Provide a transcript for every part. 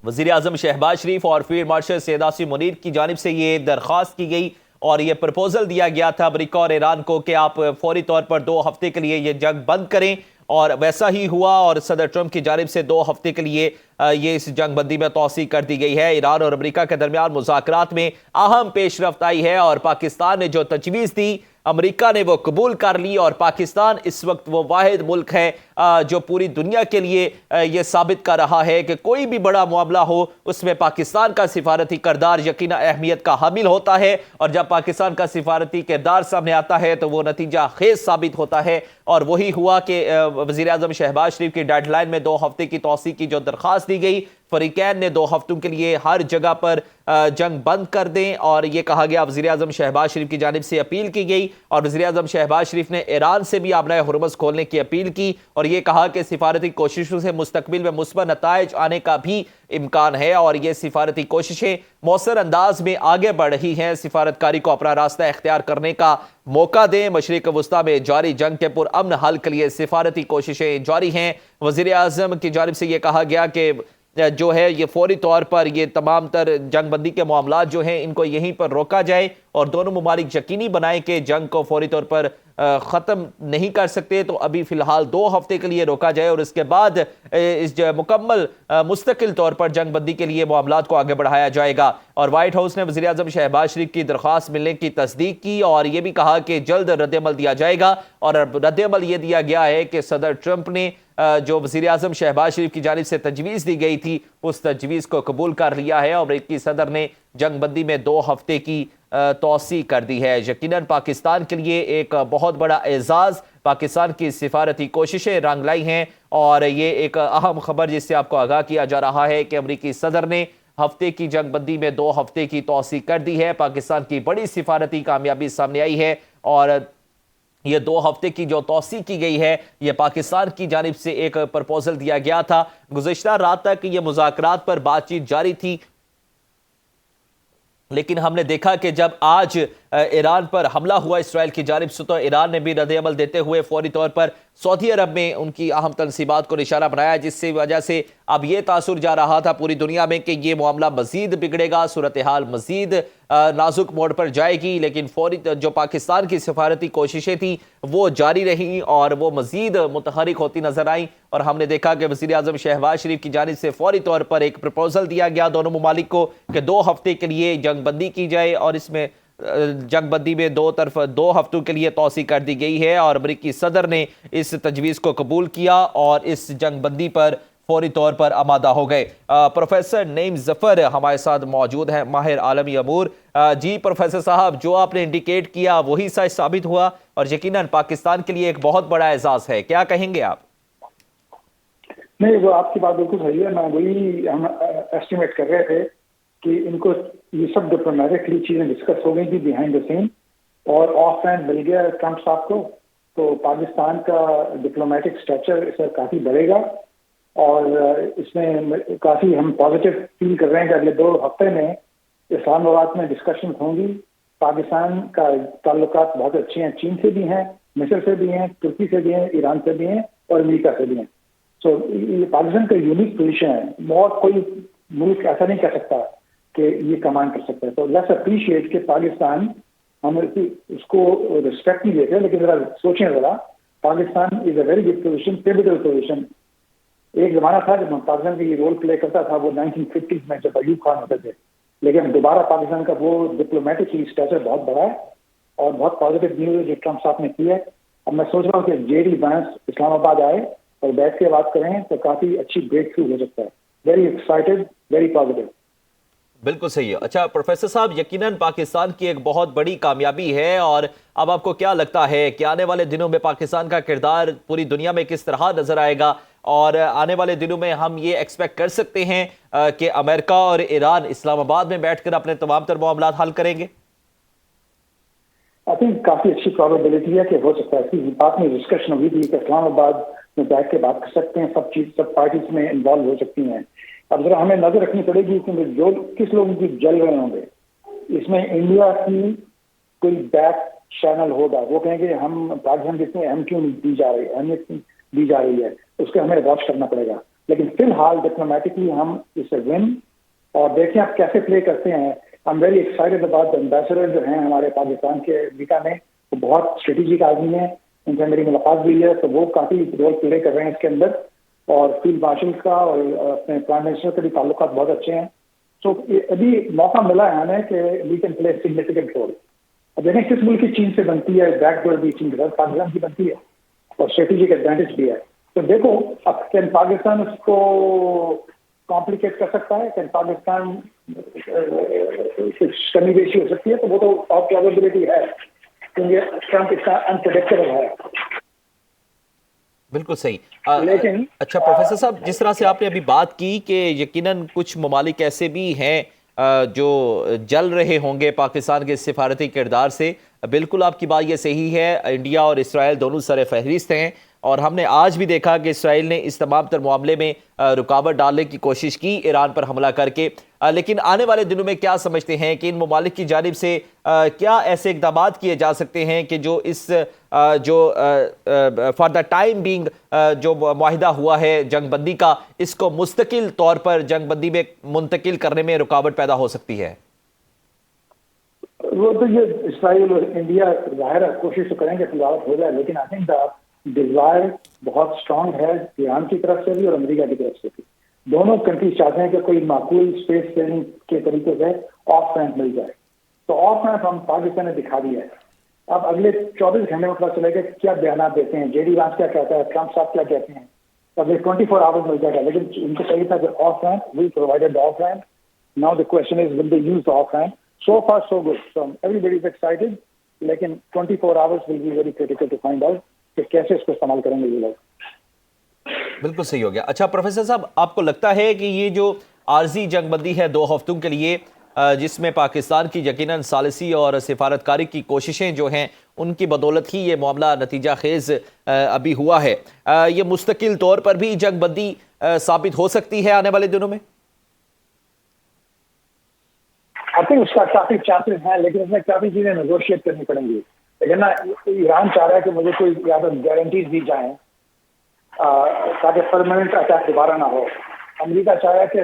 وزیر اعظم شہباز شریف اور field marshal Syed Asim Munir کی جانب سے یہ درخواست کی گئی اور یہ پرپوزل دیا گیا تھا امریکہ اور ایران کو کہ آپ فوری طور پر 2 ہفتے کے لیے یہ جنگ بند کریں، اور ویسا ہی ہوا، اور صدر ٹرمپ کی جانب سے 2 ہفتے کے لیے یہ اس جنگ بندی میں توسیع کر دی گئی ہے۔ ایران اور امریکہ کے درمیان مذاکرات میں اہم پیش رفت آئی ہے، اور پاکستان نے جو تجویز دی امریکہ نے وہ قبول کر لی، اور پاکستان اس وقت وہ واحد ملک ہے جو پوری دنیا کے لیے یہ ثابت کر رہا ہے کہ کوئی بھی بڑا معاملہ ہو اس میں پاکستان کا سفارتی کردار یقینا اہمیت کا حامل ہوتا ہے، اور جب پاکستان کا سفارتی کردار سامنے آتا ہے تو وہ نتیجہ خیز ثابت ہوتا ہے، اور وہی ہوا کہ وزیر اعظم شہباز شریف کی ڈیڈ لائن میں 2 ہفتے کی توسیع کی جو درخواست دی گئی، فریقین نے 2 ہفتوں کے لیے ہر جگہ پر جنگ بند کر دیں، اور یہ کہا گیا وزیر اعظم شہباز شریف کی جانب سے اپیل کی گئی، اور وزیر اعظم شہباز شریف نے ایران سے بھی آبنائے ہرمز کھولنے کی اپیل کی، اور یہ کہا کہ سفارتی کوششوں سے مستقبل میں مثبت نتائج آنے کا بھی امکان ہے، اور یہ سفارتی کوششیں مؤثر انداز میں آگے بڑھ رہی ہیں، سفارتکاری کو اپنا راستہ اختیار کرنے کا موقع دیں، مشرق وسطیٰ میں جاری جنگ کے پرامن حل کے لیے سفارتی کوششیں جاری ہیں۔ وزیر اعظم کی جانب سے یہ کہا گیا کہ جو ہے یہ فوری طور پر یہ تمام تر جنگ بندی کے معاملات جو ہیں ان کو یہیں پر روکا جائے، اور دونوں ممالک یقینی بنائیں کہ جنگ کو فوری طور پر ختم نہیں کر سکتے تو ابھی فی الحال 2 ہفتے کے لیے روکا جائے، اور اس کے بعد اس مکمل مستقل طور پر جنگ بندی کے لیے معاملات کو آگے بڑھایا جائے گا۔ اور وائٹ ہاؤس نے وزیر اعظم شہباز شریف کی درخواست ملنے کی تصدیق کی، اور یہ بھی کہا کہ جلد رد عمل دیا جائے گا، اور رد عمل یہ دیا گیا ہے کہ صدر ٹرمپ نے جو وزیر اعظم شہباز شریف کی جانب سے تجویز دی گئی تھی اس تجویز کو قبول کر لیا ہے، اور امریکی صدر نے جنگ بندی میں 2 ہفتے کی توسیع کر دی ہے۔ یقیناً پاکستان کے لیے ایک بہت بڑا اعزاز، پاکستان کی سفارتی کوششیں رنگ لائی ہیں، اور یہ ایک اہم خبر جس سے آپ کو آگاہ کیا جا رہا ہے کہ امریکی صدر نے ہفتے کی جنگ بندی میں 2 ہفتے کی توسیع کر دی ہے۔ پاکستان کی بڑی سفارتی کامیابی سامنے آئی ہے، اور یہ 2 ہفتے کی جو توسیع کی گئی ہے یہ پاکستان کی جانب سے ایک پرپوزل دیا گیا تھا۔ گزشتہ رات تک یہ مذاکرات پر بات چیت جاری تھی، لیکن ہم نے دیکھا کہ جب آج ایران پر حملہ ہوا اسرائیل کی جانب سے تو ایران نے بھی رد عمل دیتے ہوئے فوری طور پر سعودی عرب میں ان کی اہم تنصیبات کو نشانہ بنایا، جس سے وجہ سے اب یہ تاثر جا رہا تھا پوری دنیا میں کہ یہ معاملہ مزید بگڑے گا، صورتحال مزید نازک موڑ پر جائے گی، لیکن فوری جو پاکستان کی سفارتی کوششیں تھیں وہ جاری رہیں اور وہ مزید متحرک ہوتی نظر آئیں، اور ہم نے دیکھا کہ وزیر اعظم شہباز شریف کی جانب سے فوری طور پر ایک پرپوزل دیا گیا دونوں ممالک کو کہ 2 ہفتے کے لیے جنگ بندی کی جائے، اور اس میں جنگ بندی میں 2 ہفتوں کے لیے توسیع کر دی گئی ہے، اور امریکی صدر نے اس تجویز کو قبول کیا اور اس جنگ بندی پر فوری طور پر آمادہ ہو گئے۔ پروفیسر نعیم ظفر ہمارے ساتھ موجود ہیں، ماہر عالمی امور۔ جی پروفیسر صاحب، جو آپ نے انڈیکیٹ کیا وہی سچ ثابت ہوا، اور یقیناً پاکستان کے لیے ایک بہت بڑا اعزاز ہے، کیا کہیں گے آپ؟ نہیں، وہ آپ کی بات بالکل صحیح ہے، میں وہی ہم ایسٹیمیٹ کر رہے تھے کہ ان کو یہ سب ڈپلومیٹکلی چیزیں ڈسکس ہو گئی تھی بیہائنڈ دا سین، اور آف لائن مل گیا ٹرمپ صاحب کو، تو پاکستان کا ڈپلومیٹک اسٹرکچر اس میں کافی بڑھے گا، اور اس میں کافی ہم پازیٹیو فیل کر رہے ہیں کہ اگلے 2 ہفتے میں اسلام آباد میں ڈسکشن ہوں گی۔ پاکستان کا تعلقات بہت اچھے ہیں، چین سے بھی ہیں، مصر سے بھی ہیں، ترکی سے بھی ہیں، ایران سے بھی ہیں، اور امریکہ سے بھی ہیں۔ سو یہ پاکستان کا یونیک پوزیشن ہے، اور کوئی ملک ایسا نہیں کر سکتا کہ یہ کمانڈ کر سکتا ہے۔ تو لیٹس اپریشیٹ کہ پاکستان، ہم اس کو رسپیکٹ نہیں دیتے، لیکن ذرا سوچیں، ذرا Pakistan is a very good position, pivotal position. ایک زمانہ تھا جب پاکستان کا یہ رول پلے کرتا تھا، وہ 1950 میں جب ایوب خان ہوتے تھے، لیکن دوبارہ پاکستان کا وہ ڈپلومیٹکلی اسٹیچر بہت بڑا ہے، اور بہت پازیٹیو نیوز ہے جو ٹرمپ صاحب نے کی ہے۔ اب میں سوچ رہا ہوں کہ جے ڈی وینس اسلام آباد آئے اور بیٹھ کے بات کریں تو کافی اچھی بریک تھرو ہو سکتا ہے۔ Very excited, very positive. بالکل صحیح ہے۔ اچھا پروفیسر صاحب، یقیناً پاکستان کی ایک بہت بڑی کامیابی ہے، اور اب آپ کو کیا لگتا ہے کہ آنے والے دنوں میں پاکستان کا کردار پوری دنیا میں کس طرح نظر آئے گا، اور آنے والے دنوں میں ہم یہ ایکسپیکٹ کر سکتے ہیں کہ امریکہ اور ایران اسلام آباد میں بیٹھ کر اپنے تمام تر معاملات حل کریں گے؟ آئی تھنک کافی اچھی پرابیبلٹی ہے کہ ہو سکتا ہے، اس بات میں ڈسکشن ہوئی تھی کہ اسلام آباد میں بیٹھ کے بات کر سکتے ہیں، سب پارٹیز میں انوالو ہو سکتی ہیں۔ اب ذرا ہمیں نظر رکھنی پڑے گی کہ جو کس لوگوں کی جل رہے ہوں گے، اس میں انڈیا کی کوئی بیک چینل ہوگا، وہ کہیں گے ہم پاکستان کی اتنی اہم کیوں دی جا رہی ہے، اہمیت دی جا رہی ہے، اس کو ہمیں واچ کرنا پڑے گا۔ لیکن فی الحال ڈپلومیٹکلی ہم اسے ون اور دیکھیں آپ کیسے پلے کرتے ہیں. I am very excited about ambassador جو ہیں ہمارے پاکستان کے امریکہ میں, وہ بہت اسٹریٹجک آدمی ہیں, ان سے میری ملاقات ہوئی ہے, تو وہ کافی رول پلے کر رہے ہیں اس کے اندر, اور فیلڈ مارشل کا اور اپنے پرائم منسٹر کے بھی تعلقات بہت اچھے ہیں. تو ابھی موقع ملا ہے ہمیں کہ we can play significant role. اب دیکھیں کس ملک کی چین سے بنتی ہے, بیک ڈور بھی چین کے ساتھ پاکستان کی بنتی ہے, اور اسٹریٹجک ایڈوانٹیج بھی ہے. تو دیکھو اب کین پاکستان اس کو کمپلیکیٹ کر سکتا ہے, کین پاکستان کچھ کمی بیشی ہو سکتی ہے, تو وہ تو آف پرابیبلٹی ہے کیونکہ ٹرمپ اتنا انپریڈکٹیبل ہے. بالکل صحیح. لیکن اچھا پروفیسر صاحب, جس طرح سے آپ نے ابھی بات کی کہ یقیناً کچھ ممالک ایسے بھی ہیں جو جل رہے ہوں گے پاکستان کے سفارتی کردار سے, بالکل آپ کی بات یہ صحیح ہے. انڈیا اور اسرائیل دونوں سر فہرست ہیں, اور ہم نے آج بھی دیکھا کہ اسرائیل نے اس تمام تر معاملے میں رکاوٹ ڈالنے کی کوشش کی ایران پر حملہ کر کے. لیکن آنے والے دنوں میں کیا سمجھتے ہیں کہ ان ممالک کی جانب سے کیا ایسے اقدامات کیے جا سکتے ہیں کہ جو اس جو فار دا ٹائم بینگ جو معاہدہ ہوا ہے جنگ بندی کا, اس کو مستقل طور پر جنگ بندی میں منتقل کرنے میں رکاوٹ پیدا ہو سکتی ہے؟ وہ تو یہ اسرائیل اور انڈیا ظاہر ہے کوشش تو کریں گے تجارت ہو جائے, لیکن آئی تھنک دا ڈیزائر بہت اسٹرانگ ہے ایران کی طرف سے بھی اور امریکہ کی طرف سے بھی. دونوں کنٹریز چاہتے ہیں کہ کوئی معقول اسپیس سیلنگ کے طریقے سے آف رینک مل جائے. تو آف رینک ہم پاکستان نے دکھا دیا ہے. اب اگلے 24 گھنٹے میں پتا چلے گا کیا بیانات دیتے ہیں, جے ڈی وانس کیا کہتا ہے, ٹرمپ صاحب کیا کہتے ہیں. اگلے 24 آورز مل جائے گا, لیکن ان کو چاہیے تھا کہ of rank we provided of rank. Now the question is will they use of rank. So far so good. So everybody is excited. لیکن 24 hours will be very critical to find out کہ کیسے اس کو استعمال کریں گے یہ لوگ. بالکل صحیح ہو گیا. اچھا پروفیسر صاحب, آپ کو لگتا ہے کہ یہ جو عارضی جنگ بندی ہے 2 ہفتوں کے لیے, جس میں پاکستان کی یقیناً ثالثی اور سفارتکاری کی کوششیں جو ہیں ان کی بدولت ہی یہ معاملہ نتیجہ خیز ابھی ہوا ہے, یہ مستقل طور پر بھی جنگ بندی ثابت ہو سکتی ہے آنے والے دنوں میں؟ آئی تھنک اس کا کافی چانسز ہیں, لیکن اس میں کافی چیزیں نیگوشیٹ کرنی پڑیں گی. لیکن نا ایران چاہ رہا ہے کہ مجھے کوئی زیادہ گارنٹیز دی جائیں تاکہ پرماننٹ اٹیک دوبارہ نہ ہو. امریکہ چاہ رہا ہے کہ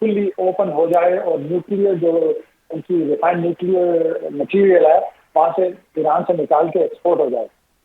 فلی اوپن ہو جائے اور نیوکلیئر جو ان کی ریفائنڈ نیوکلیئر مٹیریل ہے وہاں سے ایران سے نکال کے ایکسپورٹ ہو جائے.